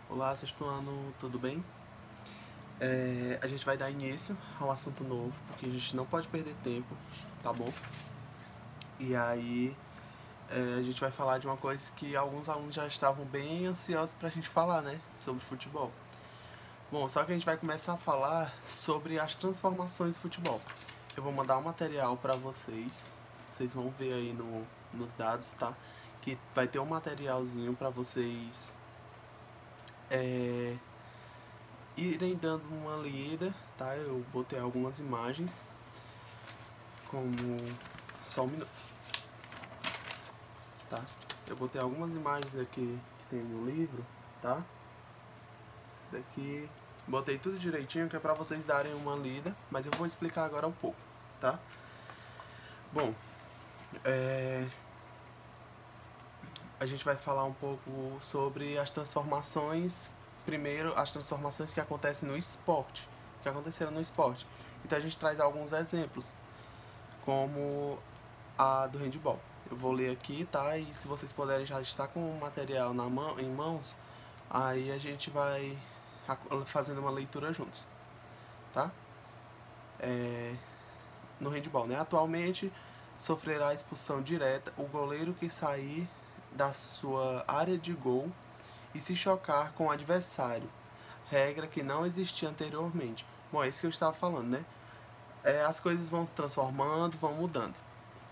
Olá, sexto ano, tudo bem? A gente vai dar início a um assunto novo, porque a gente não pode perder tempo, tá bom? E aí, a gente vai falar de uma coisa que alguns alunos já estavam bem ansiosos pra gente falar, né? Sobre futebol. Bom, só que a gente vai começar a falar sobre as transformações do futebol. Eu vou mandar um material pra vocês vão ver aí nos dados, tá? Que vai ter um materialzinho pra vocês é, irem dando uma lida, tá? Eu botei algumas imagens, como... Só um minuto, tá? Eu botei algumas imagens aqui que tem no livro, tá? Esse daqui... Botei tudo direitinho, que é pra vocês darem uma lida, mas eu vou explicar agora um pouco, tá? Bom, a gente vai falar um pouco sobre as transformações. Primeiro, as transformações que acontecem no esporte, que aconteceram no esporte. Então a gente traz alguns exemplos, como a do handball. Eu vou ler aqui, tá? E se vocês puderem já estar com o material em mãos, aí a gente vai fazendo uma leitura juntos, tá? No handball, né? Atualmente sofrerá expulsão direta o goleiro que sair da sua área de gol e se chocar com o adversário, regra que não existia anteriormente. Bom, é isso que eu estava falando, né? As coisas vão se transformando, vão mudando.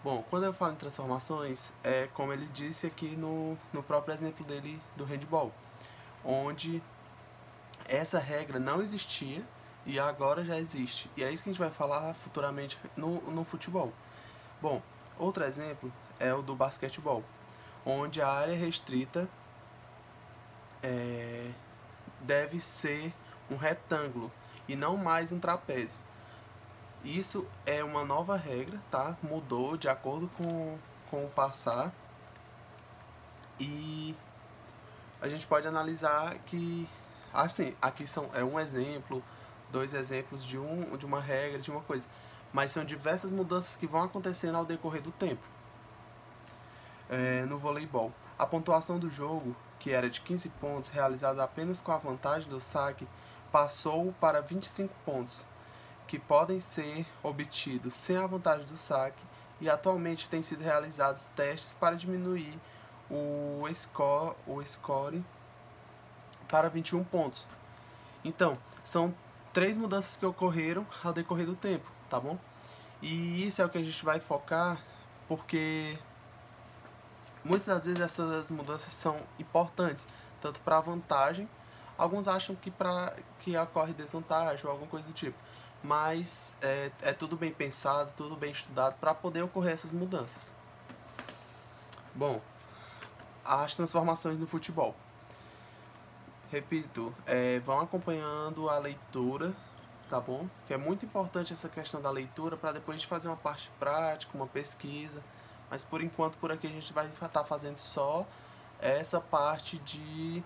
Bom, quando eu falo em transformações, é como ele disse aqui no próprio exemplo dele do handball, onde essa regra não existia e agora já existe. E é isso que a gente vai falar futuramente no futebol. Bom, outro exemplo é o do basquetebol, onde a área restrita deve ser um retângulo e não mais um trapézio. Isso é uma nova regra, tá? Mudou de acordo com o passar. E a gente pode analisar que, assim, aqui é um exemplo, dois exemplos de uma regra, de uma coisa. Mas são diversas mudanças que vão acontecendo ao decorrer do tempo. No voleibol, a pontuação do jogo, que era de 15 pontos, realizada apenas com a vantagem do saque, passou para 25 pontos, que podem ser obtidos sem a vantagem do saque, e atualmente têm sido realizados testes para diminuir o score para 21 pontos. Então, são três mudanças que ocorreram ao decorrer do tempo, tá bom? E isso é o que a gente vai focar, porque muitas das vezes essas mudanças são importantes, tanto para a vantagem, alguns acham que ocorre desvantagem ou alguma coisa do tipo, mas é tudo bem pensado, tudo bem estudado para poder ocorrer essas mudanças. Bom, as transformações no futebol. Repito, vão acompanhando a leitura, tá bom? Que é muito importante essa questão da leitura para depois a gente fazer uma parte prática, uma pesquisa. Mas por enquanto por aqui a gente vai estar fazendo só essa parte de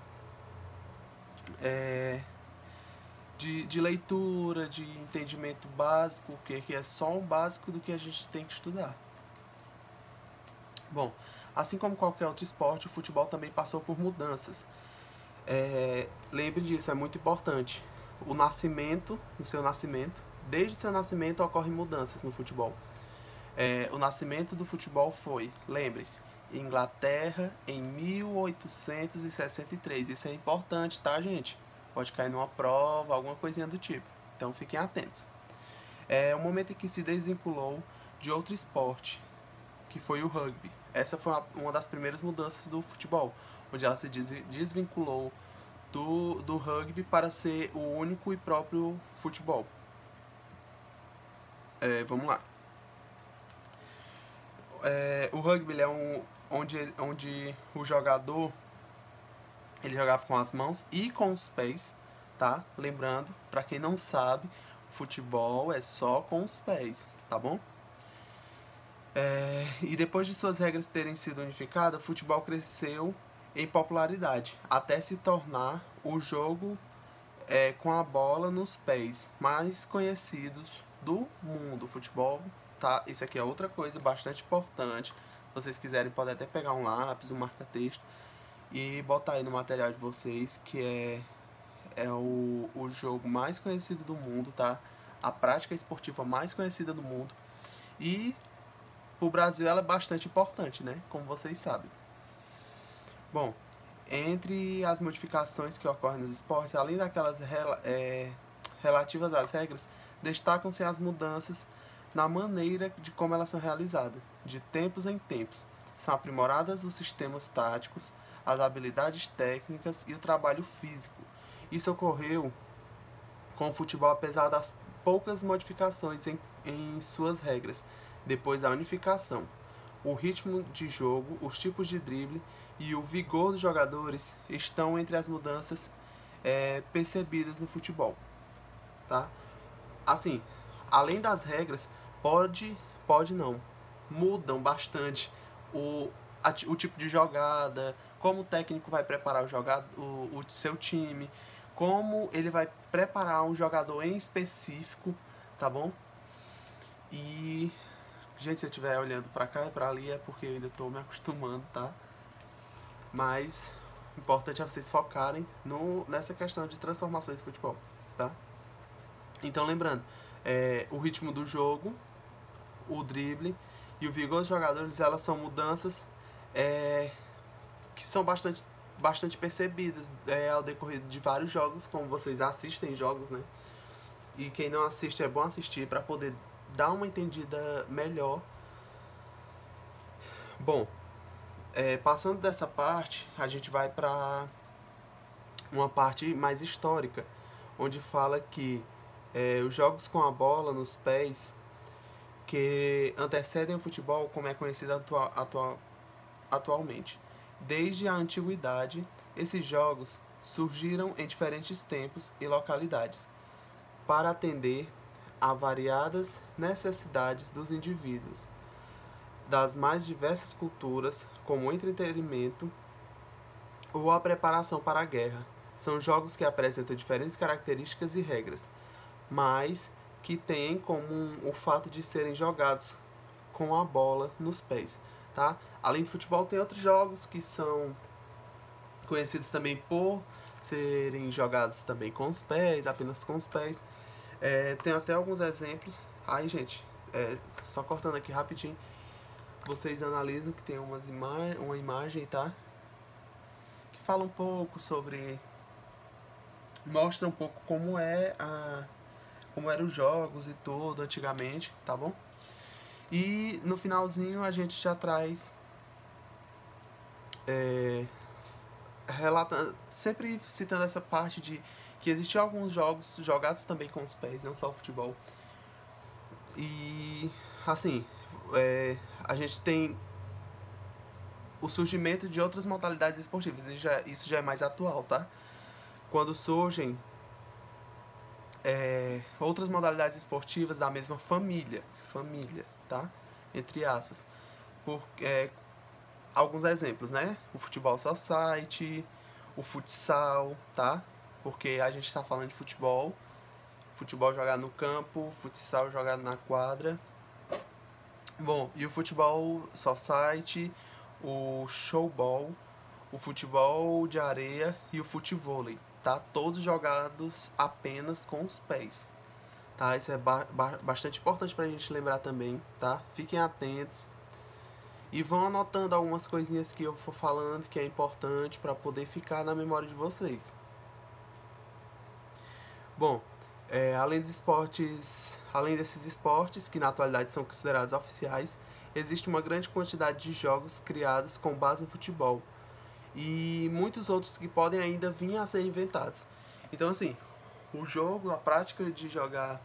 leitura, de entendimento básico, que é só um básico do que a gente tem que estudar. Bom, assim como qualquer outro esporte, o futebol também passou por mudanças. Lembre disso, é muito importante. O seu nascimento, desde o seu nascimento ocorrem mudanças no futebol. O nascimento do futebol foi, lembre-se, Inglaterra em 1863. Isso é importante, tá, gente? Pode cair numa prova, alguma coisinha do tipo. Então fiquem atentos. É o momento em que se desvinculou de outro esporte, que foi o rugby. Essa foi uma das primeiras mudanças do futebol, onde ela se desvinculou do rugby para ser o único e próprio futebol. Vamos lá. O rugby é onde o jogador ele jogava com as mãos e com os pés, tá? Lembrando, para quem não sabe, futebol é só com os pés, tá bom? E depois de suas regras terem sido unificadas, o futebol cresceu em popularidade, até se tornar o jogo com a bola nos pés mais conhecidos do mundo. O futebol, tá? Isso aqui é outra coisa bastante importante. Se vocês quiserem, podem até pegar um lápis, um marca-texto. e botar aí no material de vocês que é o jogo mais conhecido do mundo, tá? A prática esportiva mais conhecida do mundo. E o Brasil ela é bastante importante, né? Como vocês sabem. Bom, entre as modificações que ocorrem nos esportes, além daquelas relativas às regras, destacam-se as mudanças na maneira de como elas são realizadas, de tempos em tempos. São aprimoradas os sistemas táticos, as habilidades técnicas e o trabalho físico. Isso ocorreu com o futebol apesar das poucas modificações em suas regras, depois da unificação. O ritmo de jogo, os tipos de drible e o vigor dos jogadores estão entre as mudanças percebidas no futebol, tá? Assim, além das regras, pode não, mudam bastante o tipo de jogada, como o técnico vai preparar o seu time, como ele vai preparar um jogador em específico, tá bom? E, gente, se eu estiver olhando pra cá e pra ali é porque eu ainda tô me acostumando, tá? Mas o importante é vocês focarem nessa questão de transformações de futebol, tá? Então, lembrando, o ritmo do jogo, o drible e o vigor dos jogadores, elas são mudanças que são bastante percebidas ao decorrer de vários jogos, como vocês assistem jogos, né? E quem não assiste é bom assistir para poder dar uma entendida melhor. Bom, passando dessa parte, a gente vai para uma parte mais histórica, onde fala que os jogos com a bola nos pés que antecedem o futebol, como é conhecido atualmente. Desde a antiguidade, esses jogos surgiram em diferentes tempos e localidades para atender a variadas necessidades dos indivíduos das mais diversas culturas, como o entretenimento ou a preparação para a guerra. São jogos que apresentam diferentes características e regras, mas que têm em comum o fato de serem jogados com a bola nos pés, tá? Além do futebol, tem outros jogos que são conhecidos também por serem jogados também com os pés, apenas com os pés. Tem até alguns exemplos. Aí, gente, só cortando aqui rapidinho, vocês analisam que tem uma imagem, tá? Que fala um pouco sobre... Mostra um pouco como eram os jogos e tudo antigamente, tá bom? E no finalzinho a gente já traz sempre citando essa parte de que existiam alguns jogos jogados também com os pés, não só o futebol. E assim, a gente tem o surgimento de outras modalidades esportivas, isso já é mais atual, tá? Quando surgem outras modalidades esportivas da mesma família, tá? Entre aspas. Alguns exemplos, né? O futebol society, o futsal, tá? Porque a gente está falando de futebol jogado no campo, futsal jogado na quadra. Bom, e o futebol society, o showball, o futebol de areia e o futevôlei, tá? Todos jogados apenas com os pés, tá? Isso é bastante importante pra gente lembrar também, tá? Fiquem atentos e vão anotando algumas coisinhas que eu for falando que é importante para poder ficar na memória de vocês. Bom, além desses esportes, que na atualidade são considerados oficiais, existe uma grande quantidade de jogos criados com base no futebol e muitos outros que podem ainda vir a ser inventados. Então, assim, o jogo, a prática de jogar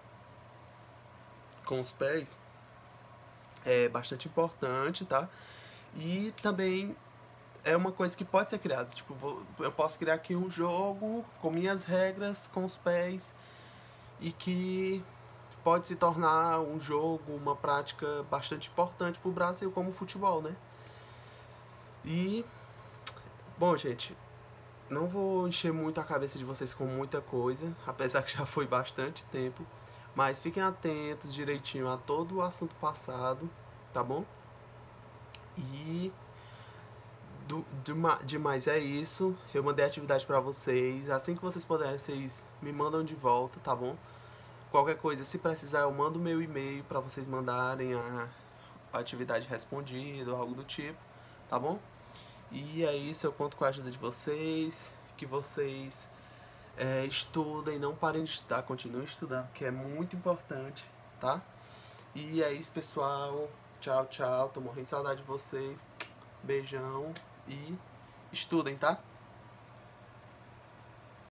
com os pés é bastante importante, tá? E também é uma coisa que pode ser criada. Tipo, eu posso criar aqui um jogo com minhas regras, com os pés, e que pode se tornar um jogo, uma prática bastante importante para o Brasil como o futebol, né? E, bom, gente, não vou encher muito a cabeça de vocês com muita coisa, apesar que já foi bastante tempo, mas fiquem atentos direitinho a todo o assunto passado, tá bom? E Demais é isso. Eu mandei a atividade pra vocês. Assim que vocês puderem, vocês me mandam de volta, tá bom? Qualquer coisa, se precisar, eu mando o meu e-mail pra vocês mandarem a atividade respondida ou algo do tipo, tá bom? E é isso, eu conto com a ajuda de vocês, que vocês estudem, não parem de estudar, continuem estudando, que é muito importante, tá? E é isso, pessoal. Tchau, tchau. Tô morrendo de saudade de vocês. Beijão e estudem, tá?